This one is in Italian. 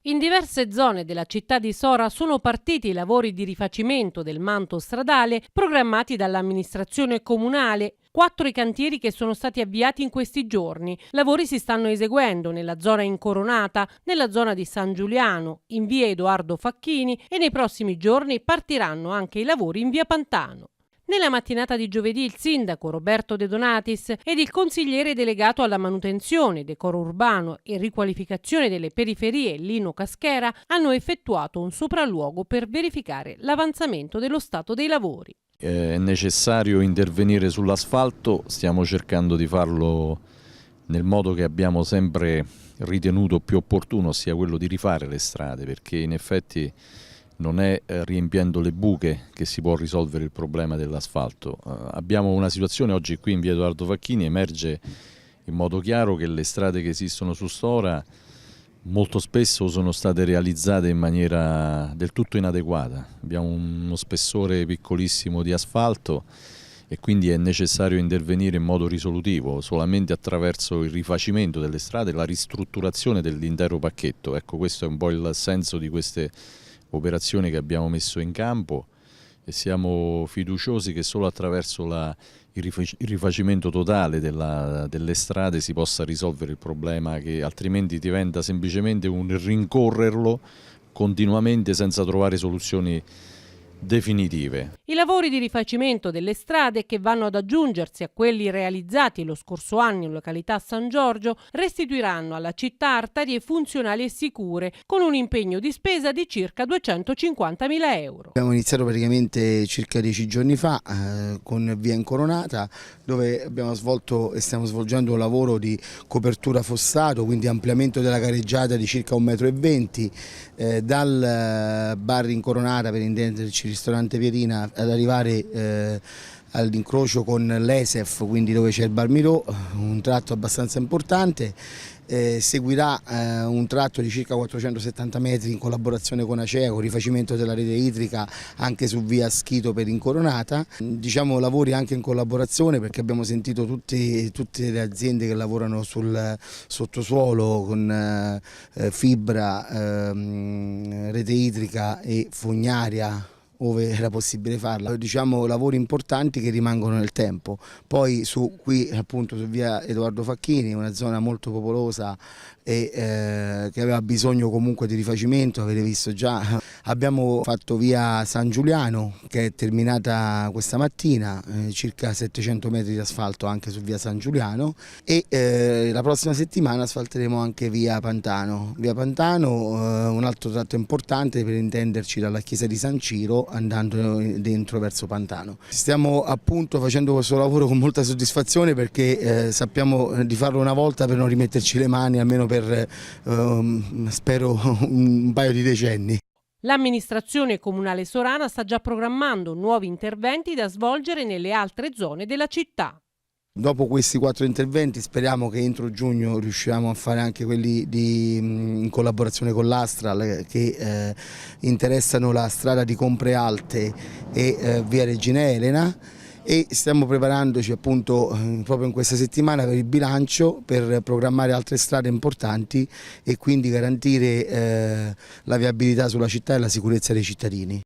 In diverse zone della città di Sora sono partiti i lavori di rifacimento del manto stradale programmati dall'amministrazione comunale. 4 i cantieri che sono stati avviati in questi giorni. Lavori si stanno eseguendo nella zona incoronata, nella zona di San Giuliano, in via Edoardo Facchini e nei prossimi giorni partiranno anche i lavori in via Pantano. Nella mattinata di giovedì il sindaco Roberto De Donatis ed il consigliere delegato alla manutenzione, decoro urbano e riqualificazione delle periferie Lino Caschera hanno effettuato un sopralluogo per verificare l'avanzamento dello stato dei lavori. È necessario intervenire sull'asfalto, stiamo cercando di farlo nel modo che abbiamo sempre ritenuto più opportuno, ossia quello di rifare le strade, perché in effetti non è riempiendo le buche che si può risolvere il problema dell'asfalto. Abbiamo una situazione oggi qui in via Edoardo Facchini, emerge in modo chiaro che le strade che esistono su Sora molto spesso sono state realizzate in maniera del tutto inadeguata. Abbiamo uno spessore piccolissimo di asfalto e quindi è necessario intervenire in modo risolutivo, solamente attraverso il rifacimento delle strade e la ristrutturazione dell'intero pacchetto. Ecco, questo è un po' il senso di queste operazioni che abbiamo messo in campo e siamo fiduciosi che solo attraverso il rifacimento totale delle strade si possa risolvere il problema, che altrimenti diventa semplicemente un rincorrerlo continuamente senza trovare soluzioni definitive. I lavori di rifacimento delle strade, che vanno ad aggiungersi a quelli realizzati lo scorso anno in località San Giorgio, restituiranno alla città arterie funzionali e sicure, con un impegno di spesa di circa 250.000 euro. Abbiamo iniziato praticamente circa 10 giorni fa con via Incoronata, dove abbiamo svolto e stiamo svolgendo un lavoro di copertura fossato, quindi ampliamento della careggiata di circa 1,20 m, dal bar Incoronata, per intenderci ristorante Pierina, ad arrivare all'incrocio con l'ESEF, quindi dove c'è il Bar Miró, un tratto abbastanza importante. Seguirà un tratto di circa 470 metri in collaborazione con Acea, con rifacimento della rete idrica anche su via Schito per Incoronata. Diciamo lavori anche in collaborazione, perché abbiamo sentito tutte le aziende che lavorano sul sottosuolo con fibra, rete idrica e fognaria, ove era possibile farla. Diciamo lavori importanti che rimangono nel tempo. Poi qui appunto su via Edoardo Facchini, una zona molto popolosa e che aveva bisogno comunque di rifacimento, avete visto già. Abbiamo fatto via San Giuliano, che è terminata questa mattina, circa 700 metri di asfalto anche su via San Giuliano, e la prossima settimana asfalteremo anche via Pantano. Via Pantano, un altro tratto importante, per intenderci, dalla chiesa di San Ciro andando dentro verso Pantano. Stiamo appunto facendo questo lavoro con molta soddisfazione, perché sappiamo di farlo una volta per non rimetterci le mani, almeno per spero un paio di decenni. L'amministrazione comunale sorana sta già programmando nuovi interventi da svolgere nelle altre zone della città. Dopo questi 4 interventi speriamo che entro giugno riusciamo a fare anche quelli in collaborazione con l'Astral, che interessano la strada di Compre Alte e via Regina Elena, e stiamo preparandoci appunto proprio in questa settimana per il bilancio, per programmare altre strade importanti e quindi garantire la viabilità sulla città e la sicurezza dei cittadini.